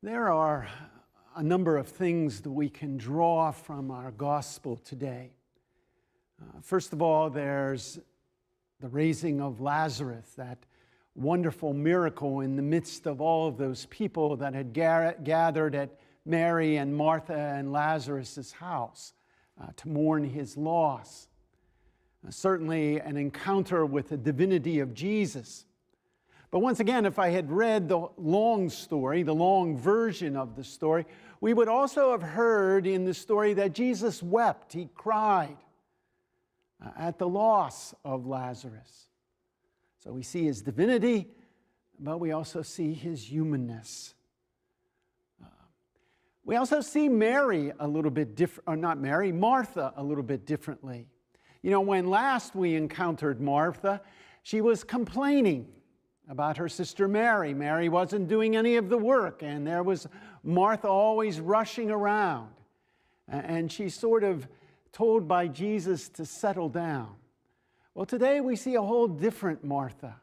There are a number of things that we can draw from our gospel today. First of all, there's the raising of Lazarus, that wonderful miracle in the midst of all of those people that had gathered at Mary and Martha and Lazarus' house to mourn his loss. Certainly an encounter with the divinity of Jesus. But once again, if I had read the long story, the long version of the story, we would also have heard in the story that Jesus wept, he cried at the loss of Lazarus. So we see his divinity, but we also see his humanness. We also see Mary a little bit different, or not Mary, Martha a little bit differently. You know, when last we encountered Martha, she was complaining about her sister Mary. Mary wasn't doing any of the work, and there was Martha always rushing around. And she's sort of told by Jesus to settle down. Well, today we see a whole different Martha.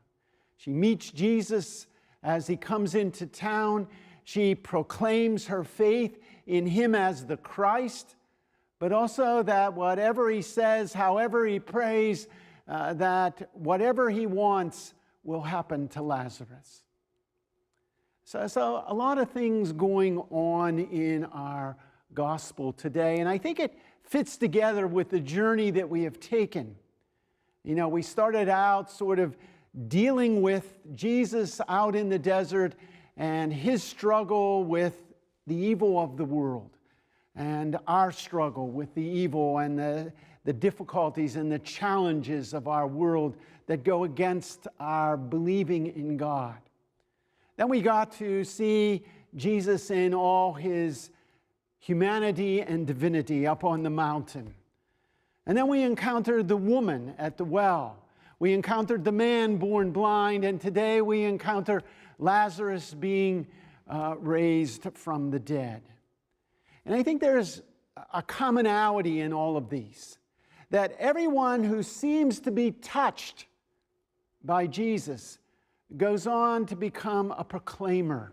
She meets Jesus as he comes into town. She proclaims her faith in him as the Christ, but also that whatever he says, however he prays, that whatever he wants will happen to Lazarus. So a lot of things going on in our gospel today, and I think it fits together with the journey that we have taken. You know, we started out sort of dealing with Jesus out in the desert and his struggle with the evil of the world, and our struggle with the evil and the difficulties and the challenges of our world that go against our believing in God. Then we got to see Jesus in all his humanity and divinity up on the mountain. And then we encountered the woman at the well. We encountered the man born blind, and today we encounter Lazarus being raised from the dead. And I think there's a commonality in all of these, that everyone who seems to be touched by Jesus goes on to become a proclaimer.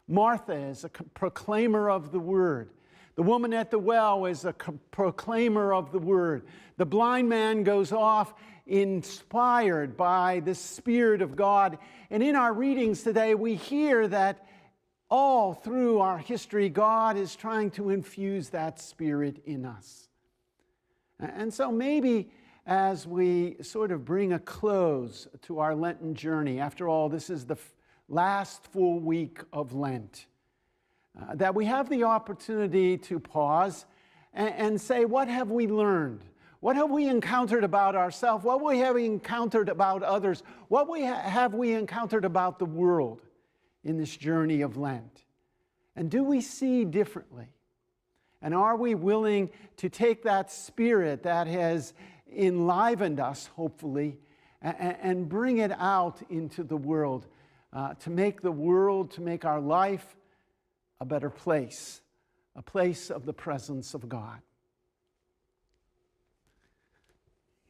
Martha is a proclaimer of the word. The woman at the well is a proclaimer of the word. The blind man goes off inspired by the Spirit of God. And in our readings today, we hear that all through our history, God is trying to infuse that Spirit in us. And so maybe as we sort of bring a close to our Lenten journey, after all, this is the last full week of Lent, that we have the opportunity to pause and say, what have we learned? What have we encountered about ourselves? What have we encountered about others? What have we encountered about the world in this journey of Lent? And do we see differently? And are we willing to take that spirit that has enlivened us, hopefully, and bring it out into the world, to make our life a better place, a place of the presence of God?